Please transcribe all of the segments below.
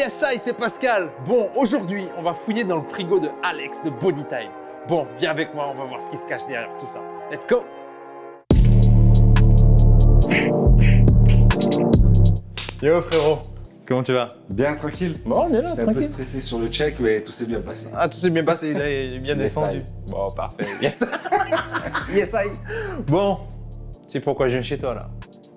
Yes, c'est Pascal. Bon, aujourd'hui, on va fouiller dans le frigo de Alex de Bodytime. Bon, viens avec moi, on va voir ce qui se cache derrière tout ça. Let's go. Yo frérot, comment tu vas? Bien, tranquille. Bon, on est là, J'étais un peu stressé sur le check, mais tout s'est bien passé. Ah, tout s'est bien passé, il est bien descendu. Bon, parfait. Yes, yes, Bon, tu sais pourquoi je viens chez toi là?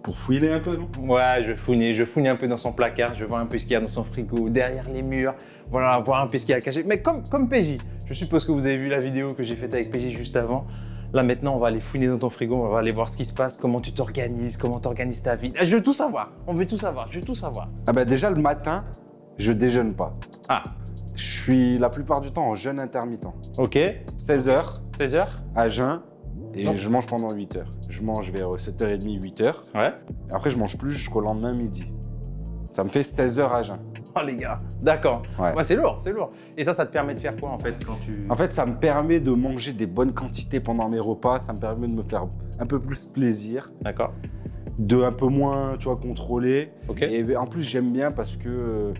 Pour fouiller un peu, non? Ouais, je fouine un peu dans son placard, je vois un peu ce qu'il y a dans son frigo, derrière les murs, voilà, voir un peu ce qu'il y a caché. Mais comme PJ, je suppose que vous avez vu la vidéo que j'ai faite avec PJ juste avant. Là maintenant, on va aller fouiner dans ton frigo, on va aller voir ce qui se passe, comment tu t'organises, comment tu organises ta vie. Je veux tout savoir, on veut tout savoir, je veux tout savoir. Ah bah déjà, le matin, je déjeune pas. Ah, Je suis la plupart du temps en jeûne intermittent. ok. 16h 16h? à jeun et Donc. je mange pendant 8 heures. Je mange vers 7h30, 8h. Ouais. Après, je mange plus jusqu'au lendemain midi. Ça me fait 16 heures à jeun. Oh les gars, d'accord. Ouais. Ouais, c'est lourd, c'est lourd. Et ça te permet de faire quoi en fait quand tu... En fait, ça me permet de manger des bonnes quantités pendant mes repas. Ça me permet de me faire un peu plus plaisir, D'accord. de un peu moins, tu vois, contrôler. Ok. Et en plus, j'aime bien parce que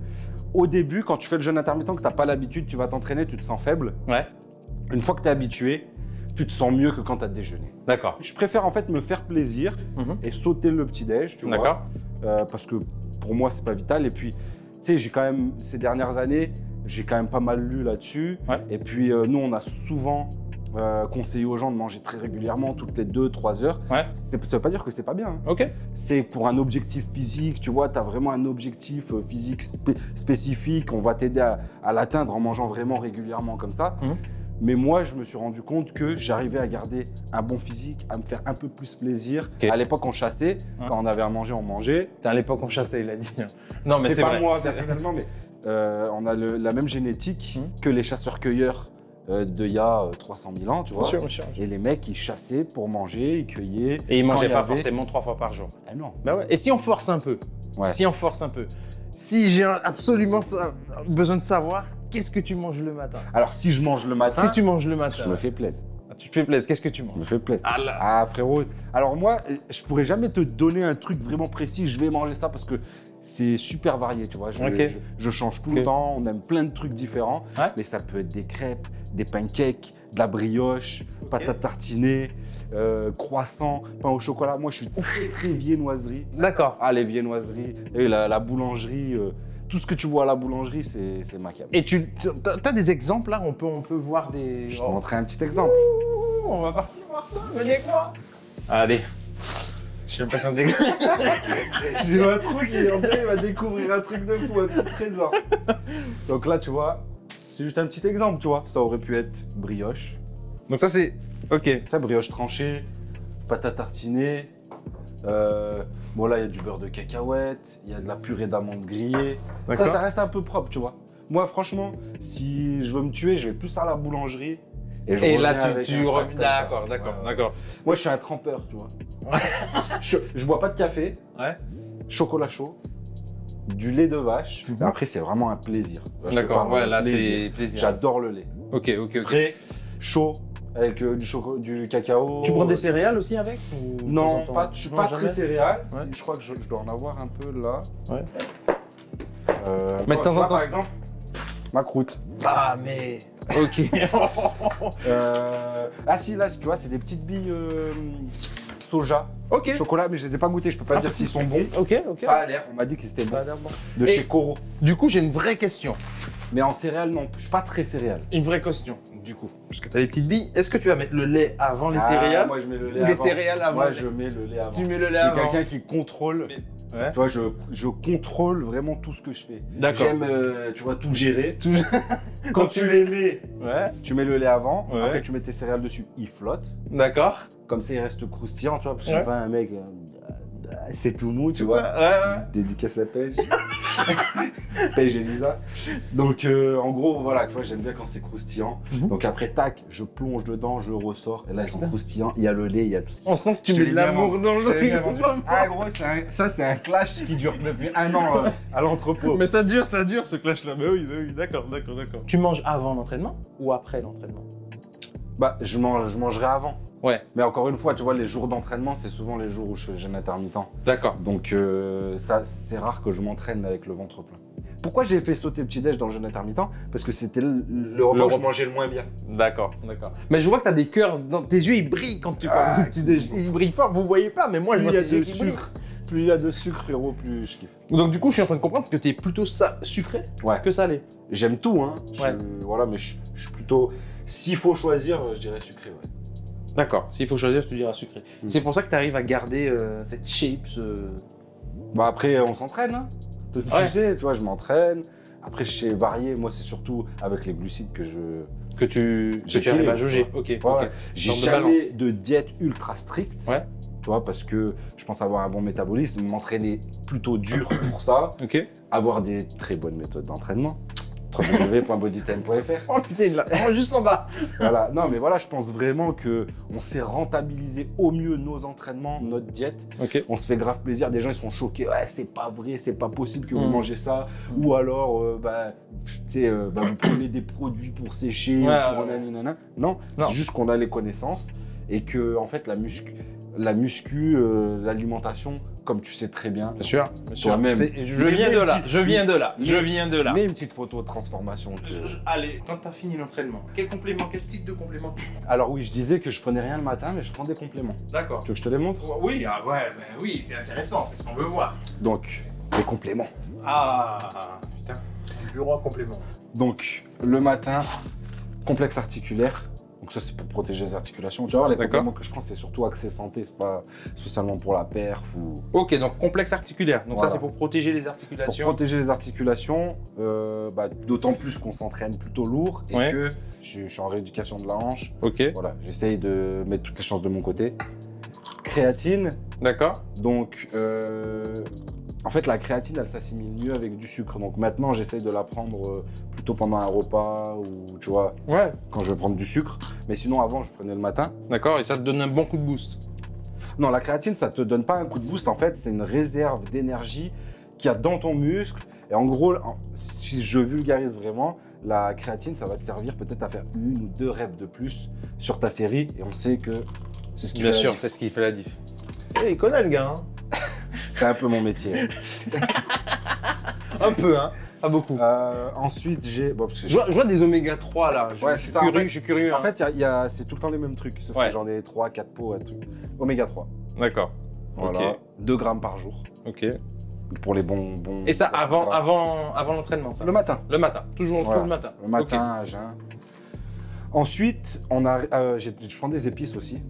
au début, quand tu fais le jeûne intermittent, que tu n'as pas l'habitude, tu vas t'entraîner, tu te sens faible. Ouais, Une fois que tu es habitué, tu te sens mieux que quand tu as déjeuné. d'accord. Je préfère en fait me faire plaisir et sauter le petit-déj, tu vois. D'accord. Parce que pour moi, c'est pas vital. Et puis, tu sais, j'ai quand même, ces dernières années, j'ai quand même pas mal lu là-dessus. Ouais. Et puis, nous, on a souvent conseillé aux gens de manger très régulièrement, toutes les 2-3 heures. Ouais. Ça veut pas dire que c'est pas bien, hein. Ok. C'est pour un objectif physique, tu vois, tu as vraiment un objectif physique spécifique. On va t'aider à l'atteindre en mangeant vraiment régulièrement comme ça. Mais moi, je me suis rendu compte que j'arrivais à garder un bon physique, à me faire un peu plus plaisir. Ok. À l'époque, on chassait. Quand on avait à manger, on mangeait. À l'époque, on chassait, il a dit. Non, mais c'est pas vrai. moi c'est- personnellement, mais on a la même génétique que les chasseurs-cueilleurs d'il y a 300 000 ans, tu vois. Bien sûr. Et les mecs, ils chassaient pour manger, ils cueillaient. Et il Quand mangeait il y pas avait- forcément 3 fois par jour. Ah non. Bah ouais. Et si on force un peu? Ouais. Si on force un peu. Si j'ai absolument besoin de savoir, qu'est-ce que tu manges le matin? Alors, si je mange le matin, Si tu manges le matin, je me fais plaisir. tu te fais plaisir, qu'est-ce que tu Je me manges? fais plaisir. Ah là. Ah frérot, alors moi, je pourrais jamais te donner un truc vraiment précis, je vais manger ça parce que c'est super varié, tu vois. Ok. Je change tout Ok. le temps, on aime plein de trucs différents, Ouais. mais ça peut être des crêpes, des pancakes, de la brioche, patates tartinées, croissants, pain au chocolat. Moi, je suis très viennoiserie. D'accord. Ah, les viennoiseries, et la boulangerie, tout ce que tu vois à la boulangerie, c'est ma cam. Et tu as des exemples là? On peut voir des... Je te montrerai un petit exemple. On va partir voir ça, venez avec moi. Allez. J'ai l'impression de J'ai un truc, il va découvrir un truc de fou, un petit trésor. Donc là, tu vois, c'est juste un petit exemple, tu vois. Ça aurait pu être brioche. Donc ça c'est... Ok. La brioche tranchée, pâte à tartiner. Bon là, il y a du beurre de cacahuète, il y a de la purée d'amandes grillée. D'accord. Ça reste un peu propre, tu vois. Moi, franchement, si je veux me tuer, je vais plus à la boulangerie. Et là reviens avec tu un sac reviens... comme ça. D'accord, d'accord, Ouais. d'accord. Moi, je suis un trempeur, tu vois. Je bois pas de café, Ouais. chocolat chaud, du lait de vache. Mhm. Après, c'est vraiment un plaisir. Je te D'accord, parle ouais, de là plaisir. c'est plaisir. J'adore le lait. Ok. Frais, chaud, avec du cacao. Tu prends des céréales aussi avec ou de Non, temps en temps? je suis Non, pas jamais. très céréales. Ouais. Je crois que je dois en avoir un peu là. Ouais. Mais de temps en là, temps- par exemple, ma croûte. Ah mais... Ok. Ah si, là, tu vois, c'est des petites billes soja, Ok. chocolat, mais je les ai pas goûtées. Je peux pas dire s'ils sont bons. Ok. Ça a l'air, on m'a dit que c'était bon. Ça a l'air bon. De Et- chez Coro. Du coup, j'ai une vraie question. Mais en céréales, non, je suis pas très céréales. Une vraie question, du coup. Parce que tu as les petites billes. Est-ce que tu vas mettre le lait avant les céréales? Moi, je mets le lait Ou les avant. céréales avant Moi, le lait? je mets le lait avant. Tu mets le lait Je suis avant. quelqu'un qui contrôle. Ouais. Tu vois, je contrôle vraiment tout ce que je fais. D'accord. J'aime, tu vois, tout gérer. Tout- Quand tu les mets, Ouais. tu mets le lait avant. Ouais. Après, tu mets tes céréales dessus. Ils flottent. D'accord. Comme ça, il reste croustillant, tu vois. Parce que je Ouais. suis pas un mec. C'est tout mou, tu Ouais, vois. ouais. Dédicace à Pêche. Pêche Elisa. Donc, en gros, voilà, tu vois, j'aime bien quand c'est croustillant. Mhm. Donc, après, tac, je plonge dedans, je ressors. Et là, ils sont croustillants. Il y a le lait, il y a tout ce qui On sent que tu Je mets l'ai de mis l'amour avant. dans le Je l'ai mis truc. avant. Ah gros, ça c'est un clash qui dure depuis un an à l'entrepôt. Mais ça dure ce clash-là. Bah oui, d'accord. Tu manges avant l'entraînement ou après l'entraînement? Bah, je mangerai avant. Ouais. Mais encore une fois, tu vois, les jours d'entraînement, c'est souvent les jours où je fais le jeûne intermittent. D'accord. Donc ça, c'est rare que je m'entraîne avec le ventre plein. Pourquoi j'ai fait sauter le petit-déj dans le jeûne intermittent? Parce que c'était le repas où je mangeais le moins bien. D'accord, d'accord. Mais je vois que tu as des cœurs, dans tes yeux, ils brillent quand tu parles du petit-déj. Ils brillent fort, vous voyez pas, mais moi, je vois ces yeux qui brillent. Plus il y a de sucre, frérot, plus je kiffe. Donc du coup, je suis en train de comprendre que tu es plutôt sucré que salé. J'aime tout, hein. Ouais. Voilà, mais je suis plutôt... S'il faut choisir, je dirais sucré, ouais. D'accord, s'il faut choisir, tu diras sucré. C'est pour ça que tu arrives à garder cette shape, Bah après, on s'entraîne, hein. Tu sais, tu vois, je m'entraîne. Après, je sais varier. Moi, c'est surtout avec les glucides que tu arrives à jauger. Ok. J'ai jamais de diète ultra stricte. Ouais. Tu vois, parce que je pense avoir un bon métabolisme, m'entraîner plutôt dur pour ça. Ok. Avoir des très bonnes méthodes d'entraînement. www.bodytime.fr. Oh putain, là, juste en bas. Voilà. Non, mais voilà, je pense vraiment qu'on sait rentabiliser au mieux nos entraînements, notre diète. Ok. On se fait grave plaisir. Des gens, ils sont choqués. Ouais, c'est pas vrai, c'est pas possible que vous mangez ça. Ou alors, vous prenez des produits pour sécher. Nanana. Non, c'est juste qu'on a les connaissances et que, en fait, la muscu, l'alimentation, comme tu sais très bien. Bien sûr. Toi-même. Je viens de là. Mets une petite photo de transformation. Allez, quand tu as fini l'entraînement, quel type de complément tu prends? Alors oui, je disais que je prenais rien le matin, mais je prends des compléments. D'accord. Tu veux que je te les montre? Oui, oui, c'est intéressant, c'est ce qu'on veut voir. Donc, des compléments. Ah, putain, un bureau à compléments. Donc, le matin, complexe articulaire. Donc ça, c'est pour protéger les articulations. Tu vois, les compléments que je prends, c'est surtout axé santé. C'est pas spécialement pour la perf ou... Ok, donc complexe articulaire. Donc voilà. Ça, c'est pour protéger les articulations. Pour protéger les articulations, d'autant plus qu'on s'entraîne plutôt lourd et que je suis en rééducation de la hanche. Ok. Voilà, j'essaye de mettre toutes les chances de mon côté. Créatine. D'accord. Donc, en fait, la créatine, elle s'assimile mieux avec du sucre. Donc maintenant, j'essaye de la prendre plutôt pendant un repas ou, tu vois, quand je vais prendre du sucre. Mais sinon, avant, je prenais le matin. D'accord, et ça te donne un bon coup de boost? Non, la créatine, ça te donne pas un coup de boost. En fait, c'est une réserve d'énergie qu'il y a dans ton muscle. Et en gros, si je vulgarise vraiment, la créatine, ça va te servir peut-être à faire 1 ou 2 reps de plus sur ta série. Et on sait que c'est ce qui fait la diff. Bien sûr, c'est ce qui fait la diff. Il connaît le gars, hein. C'est un peu mon métier. Un peu, hein. Pas beaucoup. Ensuite, j'ai... Bon, je vois des oméga 3 là. Je suis curieux. En fait, c'est tout le temps les mêmes trucs. Sauf que j'en ai 3, 4 pots, un truc. Oméga 3. D'accord. Voilà. 2 grammes par jour. Ok. Pour les bons... Et ça avant l'entraînement, ça? Le matin. Le matin. Toujours le matin. Le matin, à jeun. Ensuite, je prends des épices aussi.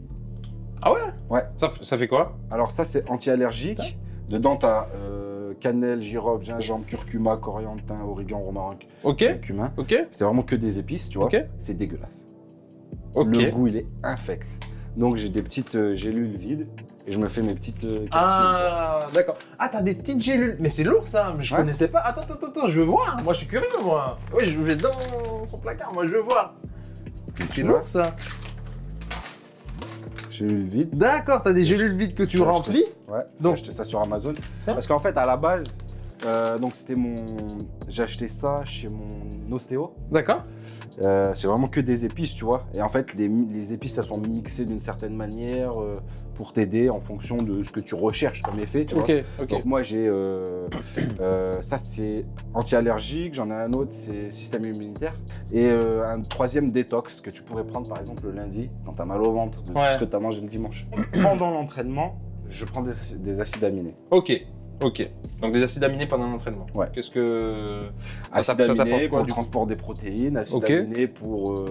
Ah ouais? Ouais. Ça fait quoi? Alors ça, c'est anti-allergique. Dedans, tu as cannelle, girofle, gingembre, curcuma, coriandre, thym, origan, romarin, cumin. Ok. C'est vraiment que des épices, tu vois. C'est dégueulasse. Le goût, il est infect. Donc j'ai des petites gélules vides et je me fais mes petites capsules. Ah, d'accord. Ah, t'as des petites gélules. Mais c'est lourd ça, je connaissais pas. Attends, je veux voir. Moi, je suis curieux, moi. Oui, je vais dans son placard, moi, je veux voir. C'est lourd ça. Gélules vides. D'accord, t'as des gélules vides que tu remplis. Ouais, donc j'ai acheté ça sur Amazon. Parce qu'en fait, à la base, donc c'était j'ai acheté ça chez mon ostéo. D'accord. C'est vraiment que des épices, tu vois. Et en fait, les épices, elles sont mixées d'une certaine manière pour t'aider en fonction de ce que tu recherches comme effet, tu vois. Donc moi, j'ai... ça, c'est anti-allergique. J'en ai un autre, c'est système immunitaire. Et un troisième, détox, que tu pourrais prendre, par exemple, le lundi, quand tu as mal au ventre, de tout ce que tu as mangé le dimanche. Pendant l'entraînement, je prends des acides aminés. Ok. Donc des acides aminés pendant l'entraînement. Ouais. Qu'est-ce que acides aminés pour le transport des protéines, acides aminés pour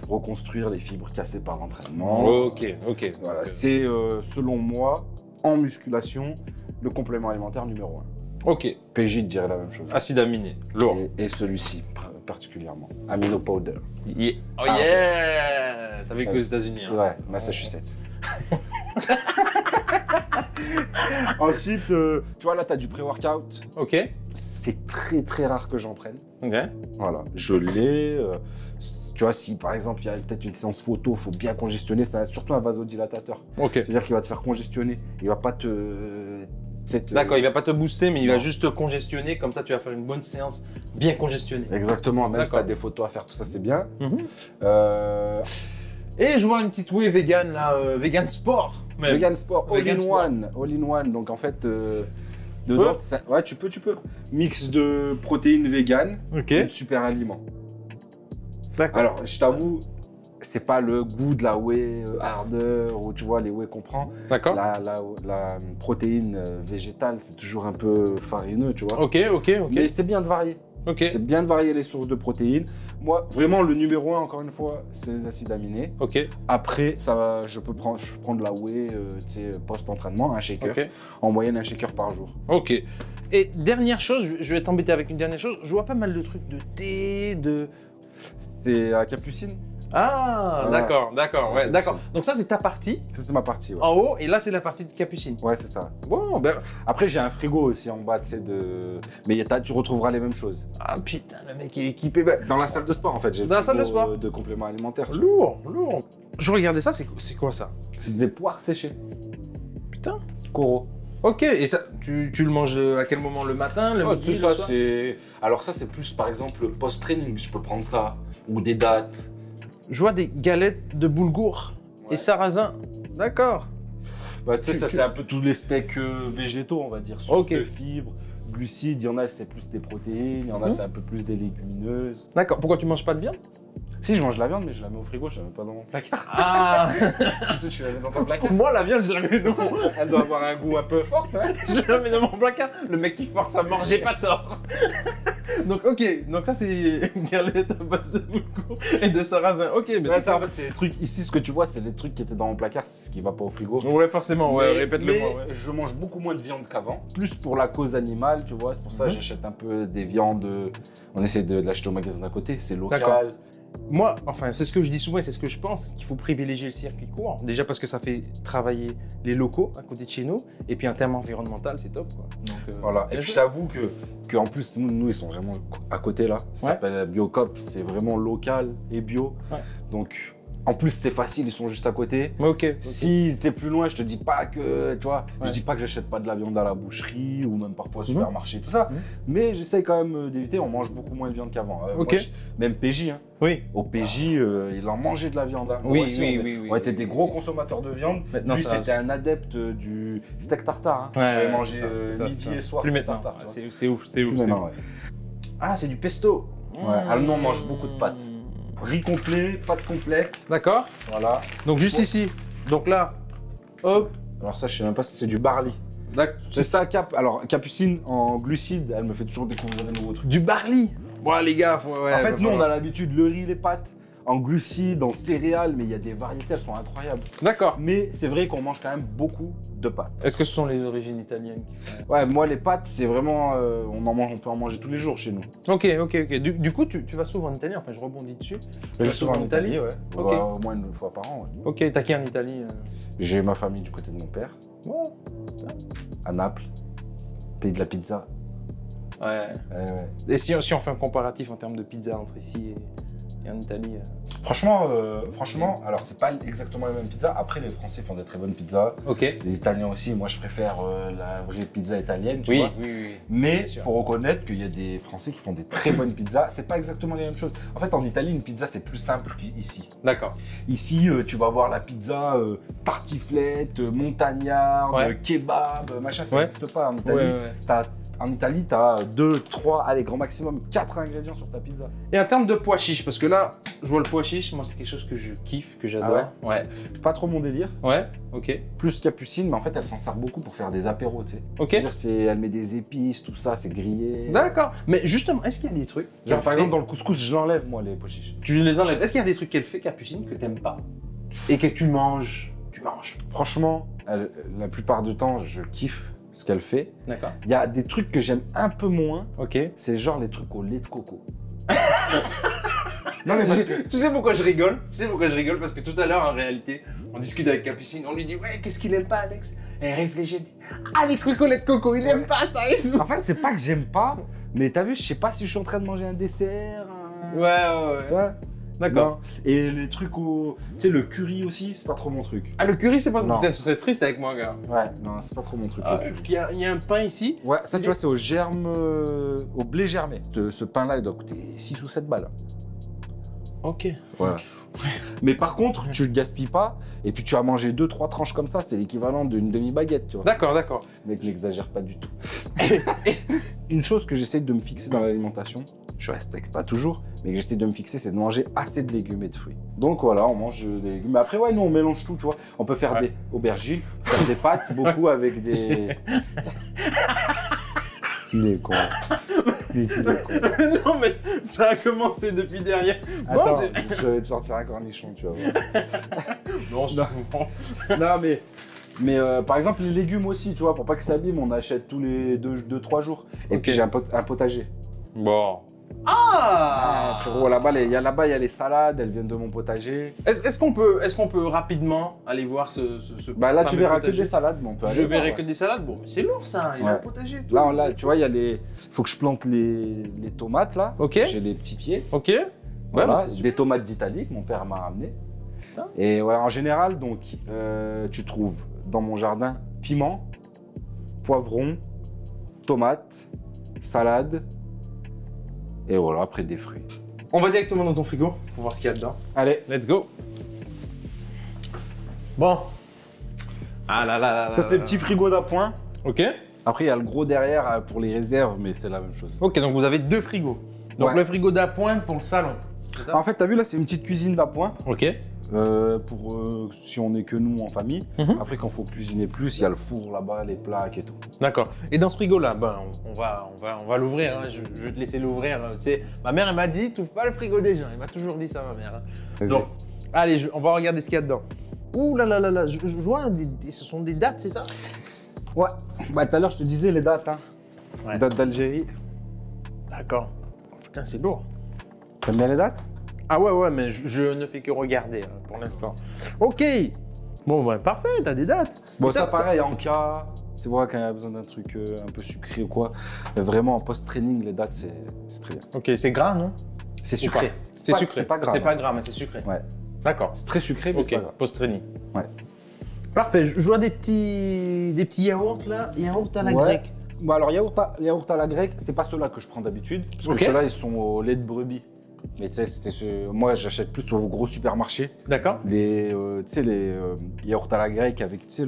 reconstruire les fibres cassées par l'entraînement. Ok. Voilà, c'est selon moi, en musculation, le complément alimentaire numéro 1. Ok. PJ dirait la même chose. Acides aminés, lourd. Et celui-ci particulièrement. Amino powder. Yeah. Oh yeah. T'as vécu aux États-Unis. Hein. Ouais, Massachusetts. Ensuite, tu vois là, tu as du pré-workout. Ok. C'est très rare que j'entraîne. Ok. Voilà, je l'ai. Tu vois, si par exemple il y a peut-être une séance photo, il faut bien congestionner, c'est surtout un vasodilatateur. Ok. C'est-à-dire qu'il va te faire congestionner. Il va pas D'accord, il va pas te booster, mais il va juste te congestionner. Comme ça, tu vas faire une bonne séance bien congestionnée. Exactement. Même si tu as des photos à faire, tout ça, c'est bien. Et je vois une petite whey vegan là, vegan sport. Vegan sport, all in one. Donc en fait, Dedans, ouais, tu peux. Mix de protéines véganes Ok. et de super aliments. D'accord. Alors, je t'avoue, c'est pas le goût de la whey ardeur ou tu vois les whey qu'on prend. D'accord. La protéine végétale, c'est toujours un peu farineux, tu vois. Ok. Mais c'est bien de varier. Ok. C'est bien de varier les sources de protéines. Moi, vraiment, le numéro 1, encore une fois, c'est les acides aminés. Ok. Après, je peux prendre de la whey post-entraînement, un shaker. Ok. En moyenne, un shaker par jour. Ok. Et dernière chose, je vais t'embêter avec une dernière chose. Je vois pas mal de trucs de thé, de... C'est à Capucine. Ah, Voilà. d'accord, ouais, d'accord. Donc ça, c'est ta partie, Ça, c'est ma partie, ouais. en haut, et là, c'est la partie de Capucine. Ouais, c'est ça. Bon, ben... Après, j'ai un frigo aussi en bas, tu sais, mais tu retrouveras les mêmes choses. Ah putain, le mec est équipé. Ben, Dans la salle de sport, en fait. J'ai le Dans la salle de frigo, sport. de compléments alimentaires. tu vois. lourd. Je regardais ça, c'est quoi ça? C'est des poires séchées. Putain. Coraux. Ok, et ça, tu le manges à quel moment? Le matin, le midi, Tu sais, le ça, soir? Alors ça, c'est plus, par exemple, post-training, je peux prendre ça. Ou des dattes. Je vois des galettes de boulgour Ouais. et sarrasin. D'accord. Bah, tu sais, ça, Tu- c'est un peu tous les steaks végétaux, on va dire. Source Ok. de fibres, glucides. Il y en a, c'est plus des protéines. Il y en a, Mhm. c'est un peu plus des légumineuses. D'accord. Pourquoi tu manges pas de viande? Si, je mange de la viande, mais je la mets au frigo, je la mets pas dans mon placard. Ah. Surtout, tu la mets dans ton placard. Moi, la viande, je la mets dans mon... Elle doit avoir un goût un peu fort, hein. Je la mets dans mon placard. Le mec qui force à manger, pas tort. Donc, ok. Donc, ça, c'est galette à base de boulgour et de sarrasin. Ok, mais Ouais, c'est ça, en fait, c'est les trucs. Ici, ce que tu vois, c'est les trucs qui étaient dans mon placard, c'est ce qui va pas au frigo. Ouais, forcément. Ouais, Mais- répète-le mais moi. Ouais. je mange beaucoup moins de viande qu'avant. Plus pour la cause animale, tu vois. C'est pour ça que Mhm. j'achète un peu des viandes. On essaie de l'acheter au magasin d'à côté. C'est D'accord. local. Moi, enfin, c'est ce que je dis souvent et c'est ce que je pense, qu'il faut privilégier le circuit court. Déjà parce que ça fait travailler les locaux à côté de chez nous. Et puis, en termes environnemental, c'est top, quoi. Donc, Voilà. Et bien puis, je joué. t'avoue que en plus, nous, ils sont vraiment à côté là. Ça Ouais. s'appelle Biocop. C'est vraiment local et bio. Ouais. Donc, en plus, c'est facile. Ils sont juste à côté. Ok. S'ils étaient plus loin, je te dis pas que, tu vois, Ouais. je dis pas que j'achète pas de la viande à la boucherie ou même parfois au supermarché, tout ça. Mhm. Mais j'essaye quand même d'éviter. On mange beaucoup moins de viande qu'avant. Ok. Moi, même PJ, hein. Oui. Au PJ, il en mangeait de la viande. Hein. Oui, Moi aussi, oui. on était des gros consommateurs de viande. Maintenant, Lui, ça- c'était un adepte du steak tartare. Hein. Ouais, Il ouais, mangeait c'est ça, midi c'est ça. et soir Plus steak maintenant. tartare. tu vois. C'est ouf, c'est ouf. Plus c'est maintenant, ouf. ouais. Ah, c'est du pesto. Ouais. Alors, nous, on mange beaucoup de pâtes. Riz complet, pâte complète. D'accord. Voilà. Donc, juste ici. Donc là, hop. Alors ça, je sais même pas ce que c'est, du barley. D'accord. C'est ça, Alors, Capucine, en glucides, elle me fait toujours découvrir des nouveaux trucs. Du barley. Bon, les gars, ouais, En fait, nous, on a l'habitude, le riz, les pâtes, en glucides, en céréales, mais il y a des variétés, elles sont incroyables. D'accord. Mais c'est vrai qu'on mange quand même beaucoup de pâtes. Est-ce que ce sont les origines italiennes qui font... Ouais, moi, les pâtes, c'est vraiment... on peut en manger tous les jours chez nous. Ok. Du coup, tu vas souvent en Italie. Enfin, je rebondis dessus. Tu vas souvent en Italie. ouais. Ok. Ouais, au moins une fois par an, ouais. Ok, t'as qui en Italie J'ai ma famille du côté de mon père, Ouais. à Naples, pays de la pizza. Ouais. Ouais. Et si on fait un comparatif en termes de pizza entre ici et en Italie Franchement, alors c'est pas exactement la même pizza. Après, les Français font des très bonnes pizzas. Ok. Les Italiens aussi. Moi, je préfère la vraie pizza italienne, tu vois. oui. Mais Bien il sûr. faut reconnaître qu'il y a des Français qui font des très bonnes pizzas. C'est pas exactement les mêmes choses. En fait, en Italie, une pizza, c'est plus simple qu'ici. D'accord. Ici, tu vas voir la pizza tartiflette, montagnarde, Ouais. kebab, machin, ça Ouais. n'existe pas en Italie. En Italie, tu as 2, 3, allez, grand maximum 4 ingrédients sur ta pizza. Et en termes de pois chiches, parce que là, je vois le pois chiche, moi c'est quelque chose que je kiffe, que j'adore. Ouais. C'est pas trop mon délire. Ouais. Ok. Plus Capucine, mais en fait, elle s'en sert beaucoup pour faire des apéros, tu sais. Ok. C'est-à-dire, elle met des épices, tout ça, c'est grillé. D'accord. Mais justement, est-ce qu'il y a des trucs Genre, qu'elle par exemple, fait- dans le couscous, je l'enlève, moi, les pois chiches. tu les enlèves. Est-ce qu'il y a des trucs qu'elle fait, Capucine, que t'aimes pas et que tu manges Franchement, la plupart du temps, je kiffe ce qu'elle fait. D'accord. Il y a des trucs que j'aime un peu moins, Ok. c'est genre les trucs au lait de coco. Non, mais parce que... Tu sais pourquoi je rigole parce que tout à l'heure, en réalité, on discute avec Capucine, on lui dit ouais, qu'est-ce qu'il aime pas, Alex? Et elle réfléchit, elle dit ah, les trucs au lait de coco, il aime pas ça. En fait, c'est pas que j'aime pas, mais t'as vu, je sais pas si je suis en train de manger un dessert. Ouais. Ouais. D'accord. Non. Et les trucs au... Tu sais, le curry aussi, c'est pas trop mon truc. Ah, le curry, c'est pas. Non. Putain, tu serais triste avec moi, gars. Ouais, non, c'est pas trop mon truc. Ah, le curry. il y a un pain ici. Ouais, ça, tu vois, c'est au germe... au blé germé. Ce pain-là, il doit coûter 6 ou 7 balles. Ok. Voilà. Mais par contre, tu ne gaspilles pas, et puis tu as mangé 2-3 tranches comme ça, c'est l'équivalent d'une demi-baguette, tu vois. D'accord, d'accord. Mec, n'exagère pas du tout. Une chose que j'essaie de me fixer dans l'alimentation, je respecte pas toujours, mais que j'essaie de me fixer, c'est de manger assez de légumes et de fruits. Donc voilà, on mange des légumes. Mais après, ouais, nous, on mélange tout, tu vois. On peut faire des aubergines, faire des pâtes, beaucoup avec des... Il est con. Il est con. Non, mais ça a commencé depuis derrière. Attends, Bon, je vais te sortir un cornichon, tu vas voir. non, Non, mais par exemple, les légumes aussi, tu vois, pour pas que ça abîme, on achète tous les 2-3 jours. Et puis j'ai un potager. Bon. Ah, frérot, là-bas, il y a les salades, elles viennent de mon potager. Est-ce qu'on peut rapidement aller voir ce Bah là, tu fameux verras que potager? des salades, mais on peut aller Je voir, verrai ouais. que des salades. Bon, mais c'est lourd ça, il a Ouais. un potager. et tout. Là, tu vois, il y a les... Faut que je plante les tomates, là. Ok. J'ai les petits pieds. Ok. Ouais, Voilà, bah, c'est super. des tomates d'Italie que mon père m'a ramené. Putain. Et ouais, en général, donc, tu trouves dans mon jardin piment, poivron, tomates, salade, et voilà, après des fruits. On va directement dans ton frigo pour voir ce qu'il y a dedans. Allez, Let's go. Bon. Ah là là là là. ça c'est là le petit frigo d'appoint. Ok. Après, il y a le gros derrière pour les réserves, mais c'est la même chose. Ok, donc vous avez deux frigos. Donc Ouais. le frigo d'appoint pour le salon. C'est ça? En fait, t'as vu là, c'est une petite cuisine d'appoint. Ok. Pour si on n'est que nous en famille. Mhm. Après, quand il faut cuisiner plus, il y a le four là-bas, les plaques et tout. D'accord. Et dans ce frigo-là, ben, on va l'ouvrir. Hein. Je vais te laisser l'ouvrir. Tu sais, ma mère, elle m'a dit, t'ouvres pas le frigo des gens. Elle m'a toujours dit ça, ma mère. Hein. Vas-y. Donc, allez, on va regarder ce qu'il y a dedans. Ouh là là là là, je vois, ce sont des dates, c'est ça? Ouais, bah tout à l'heure, je te disais les dates. Hein. Ouais. Dates d'Algérie. D'accord. Oh, putain, c'est lourd. T'aimes bien les dates? Ah ouais, mais je ne fais que regarder hein, pour l'instant. Ok. Bon, ben, parfait, t'as des dates. Bon, Et ça pareil, en cas, tu vois, quand il y a besoin d'un truc un peu sucré ou quoi, mais vraiment en post-training, les dates, c'est très bien. Ok, c'est gras, non? C'est Ou sucré. pas C'est sucré. C'est pas grave. C'est pas gras, mais c'est sucré. Ouais. D'accord. C'est très sucré, mais c'est Ok, pas grave. post-training. Ouais. Parfait, je vois des petits yaourts là, yaourts à la Ouais. grecque. Bon, alors, yaourt à la grecque, c'est pas ceux-là que je prends d'habitude, parce Ok. que ceux-là, ils sont au lait de brebis. Mais tu sais, moi, j'achète plus au gros supermarché. D'accord. Les, tu sais, les yaourts à la grecque avec, tu sais,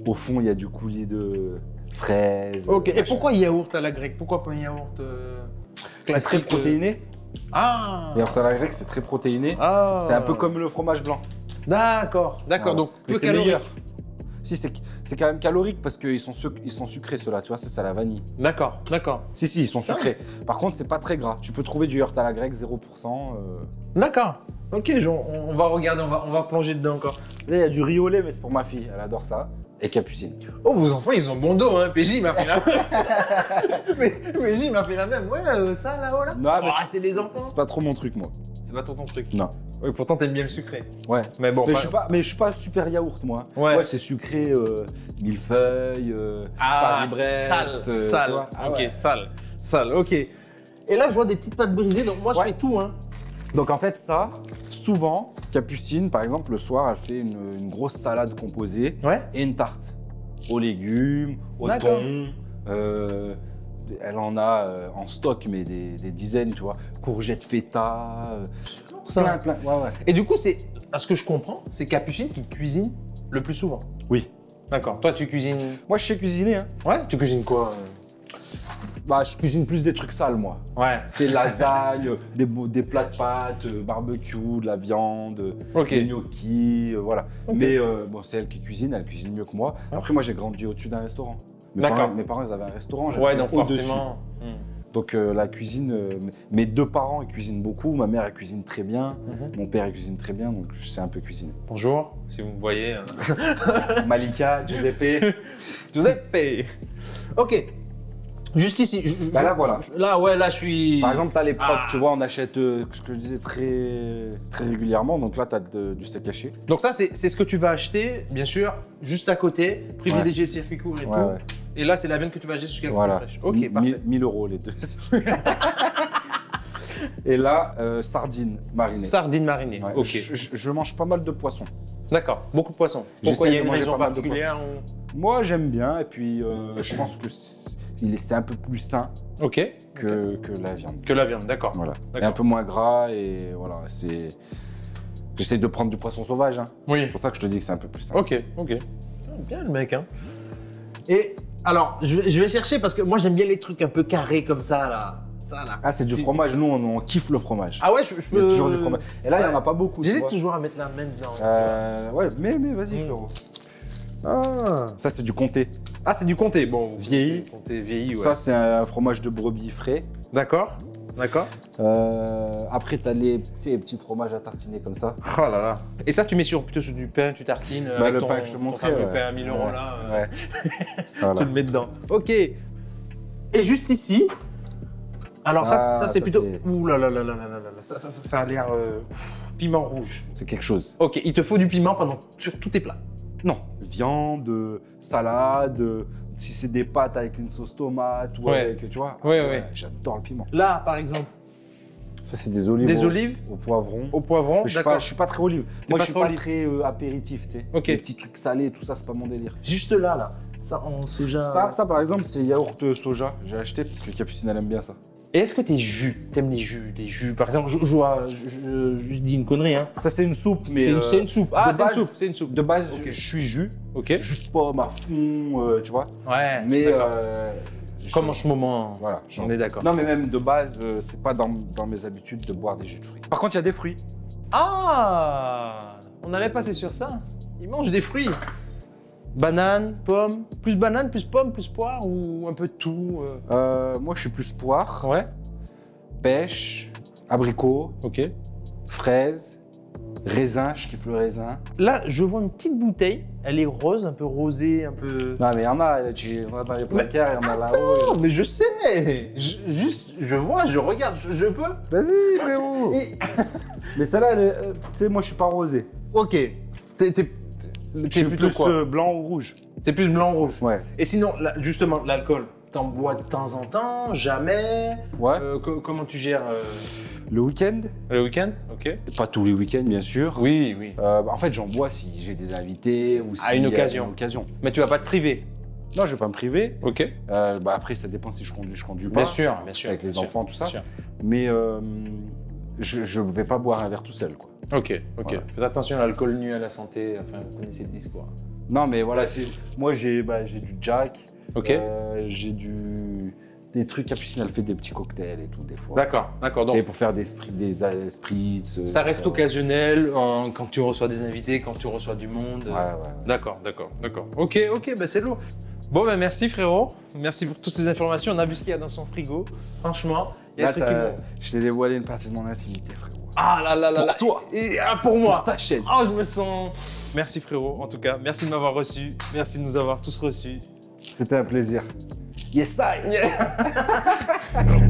au fond, il y a du coulis de fraises. Ok, et machin. pourquoi yaourt à la grecque? Pourquoi pas un yaourt C'est classique très protéiné. Ah Yaourt à la grecque, c'est très protéiné. Ah. C'est un peu comme le fromage blanc. D'accord, Voilà. donc Mais peu c'est calorique. meilleur. Si, c'est quand même calorique parce qu'ils sont, ils sont sucrés, ceux-là, tu vois, c'est ça la vanille. D'accord. Si, ils sont sucrés. Par contre, c'est pas très gras. Tu peux trouver du yaourt à la grecque 0%. D'accord. Ok, on va regarder, on va plonger dedans encore. Là, il y a du riz au lait, mais c'est pour ma fille, elle adore ça. Et Capucine. Oh, vos enfants, ils ont bon dos, hein. PJ m'a fait la même. mais PJ m'a fait la même. Ouais, ça là-haut là. Non, mais Ah, c'est les enfants. C'est pas trop mon truc, moi. C'est pas ton truc. Non. Oui, pourtant t'aimes bien le sucré. Ouais. Mais bon. Mais, pas- je suis pas super yaourt, moi. Ouais. C'est sucré, millefeuille, Ah, Paris-Brest. sale. tu vois. Ah Ok, ouais. sale. Ok. Et là, je vois des petites pâtes brisées. Donc moi, je Ouais. fais tout, hein. Donc en fait, ça, souvent, Capucine, par exemple, le soir, elle fait une grosse salade composée Ouais. et une tarte aux légumes, au D'accord. thon. Elle en a en stock, mais des dizaines, tu vois. Courgettes feta, plein. Ouais. Et du coup, c'est, à ce que je comprends, c'est Capucine qui cuisine le plus souvent. Oui. D'accord. Toi, tu cuisines. Moi, je sais cuisiner, hein. Ouais. Tu cuisines quoi? Bah, je cuisine plus des trucs sales, moi. Ouais. C'est lasagne, des plats de pâtes, barbecue, de la viande, Ok. des gnocchis, voilà. Ok. Mais bon, c'est elle qui cuisine, elle cuisine mieux que moi. Après, moi, j'ai grandi au-dessus d'un restaurant. D'accord. Mes parents, ils avaient un restaurant. Ouais, j'habitais donc au-dessus. forcément. Donc la cuisine, mes deux parents, ils cuisinent beaucoup. Ma mère, elle cuisine très bien. Mhm. Mon père, il cuisine très bien, donc je sais un peu cuisiner. Bonjour, si vous me voyez. Malika, Giuseppe. Giuseppe. Ok. Juste ici. Bah là, voilà. Là, je suis. Par exemple, tu as les prods, Ah. tu vois, on achète ce que je disais très régulièrement. Donc là, tu as du steak haché. Donc ça, c'est ce que tu vas acheter, bien sûr, juste à côté, privilégier circuit court et Ouais, tout. ouais. Et là, c'est la viande que tu vas acheter sur quelque Voilà. fraîche. Ok, parfait. 1000 € les deux. Et là, sardines marinées. Sardines marinées. Ouais. Ok. Je mange pas mal de poissons. D'accord. Beaucoup de poissons. Pourquoi il y a J'essaie de une manger raison pas mal de particulière ou... Moi, j'aime bien. Et puis, je pense que c'est un peu plus sain Ok. que la viande. Que la viande, d'accord. Voilà. Et D'accord. un peu moins gras et voilà, c'est... J'essaie de prendre du poisson sauvage, hein. Oui. C'est pour ça que je te dis que c'est un peu plus sain. Ok, ok. Bien le mec, hein. Et alors, je vais chercher parce que moi j'aime bien les trucs un peu carrés comme ça là. Ça là. Ah, c'est du fromage. Nous, on kiffe le fromage. Ah ouais, je Il y a peux. toujours du fromage. Et là, il n'y en a pas beaucoup. tu J'hésite vois. toujours à mettre la main dedans. Ouais, mais vas-y, frérot. Ah. Ça, c'est du comté. Ah, c'est du comté. Bon, Vieilli. Comté vieilli, ouais. Ça, c'est un fromage de brebis frais. D'accord. D'accord. Après, tu as les petits fromages à tartiner comme ça. Oh là là. Et ça, tu mets plutôt sur du pain, tu tartines avec le ton, pain que je te ton montrais, fameux ouais. pain à 1000 euros là. Ouais. Tu Voilà. le mets dedans. Ok. Et juste ici. Alors ça Ah, c'est ça, plutôt. c'est- Ouh là là là là là là là. Ça a l'air piment rouge. C'est quelque chose. Ok, il te faut du piment sur tous tes plats. Non. Viande, salade, si c'est des pâtes avec une sauce tomate ou Ouais. avec, tu vois. Ouais. J'adore le piment. Là, par exemple, Ça, c'est des olives. des olives Au poivron. au poivron. Je suis D'accord. pas très olive. Moi, pas je suis très pas olive. très apéritif, tu sais. Ok. Les petits trucs salés, tout ça, c'est pas mon délire. Juste là. Ça en soja. Ça, par exemple, c'est yaourt soja. J'ai acheté parce que Capucine, elle aime bien ça. Et est-ce que tes jus, t'aimes les jus, par exemple, je dis une connerie, hein. Ça, c'est une soupe, mais. C'est une soupe. Ah, de c'est une base- soupe. C'est une soupe. De base, Ok. je suis jus. Ok. Juste pomme à fond, tu vois. Ouais. Mais. d'accord. Je- Comme en ce moment. Voilà. On est d'accord. Non, mais même de base, c'est pas dans mes habitudes de boire des jus de fruits. Par contre, il y a des fruits. Ah, on allait passer sur ça. Ils mangent des fruits. Banane, pomme, plus pomme, plus poire ou un peu de tout. Moi, je suis plus poire, Ouais. pêche, abricot, Ok. fraise, raisin. Je kiffe le raisin. Là, je vois une petite bouteille. Elle est rose, un peu rosée, un peu. Non, mais il y en a. Il y en a dans les placards, il y en a là-haut. Non, mais je sais. Je vois, je regarde, je peux. Vas-y, frérot. Et- Mais celle-là, tu sais, moi, je suis pas rosé. Ok. T'es Je suis plutôt plus quoi blanc ou rouge. T'es plus blanc-rouge. Ouais. Et sinon, justement, l'alcool, t'en bois de temps en temps, jamais. Ouais. Comment tu gères Le week-end. le week-end? Ok. Pas tous les week-ends, bien sûr. Oui, oui. En fait, j'en bois si j'ai des invités ou À si une y a occasion. Mais tu vas pas te priver. Non, je vais pas me priver. Ok. Après, ça dépend si je conduis pas. Bien sûr, bien sûr. Avec les bien sûr, enfants, tout ça. bien sûr. Mais je vais pas boire un verre tout seul, quoi. Ok, ok. Voilà. Faites attention à l'alcool nuit à la santé. Enfin, vous connaissez le discours. Non, mais voilà, moi, j'ai du Jack. Ok. J'ai des trucs. Capucine, elle fait des petits cocktails et tout, des fois. D'accord. C'est Donc, pour faire des spritz. ça reste occasionnel quand tu reçois des invités, quand tu reçois du monde. Ouais. D'accord. Ok, bah c'est lourd. Bon, bah merci frérot. Merci pour toutes ces informations. On a vu ce qu'il y a dans son frigo. Franchement, il y a Là, des trucs qui vont. je t'ai dévoilé une partie de mon intimité, frérot. Ah là là là Pour là. toi. Et pour moi. Pour ta chaîne. Oh, je me sens. Merci frérot, en tout cas. Merci de m'avoir reçu. Merci de nous avoir tous reçus. C'était un plaisir. Yes, I. Yeah.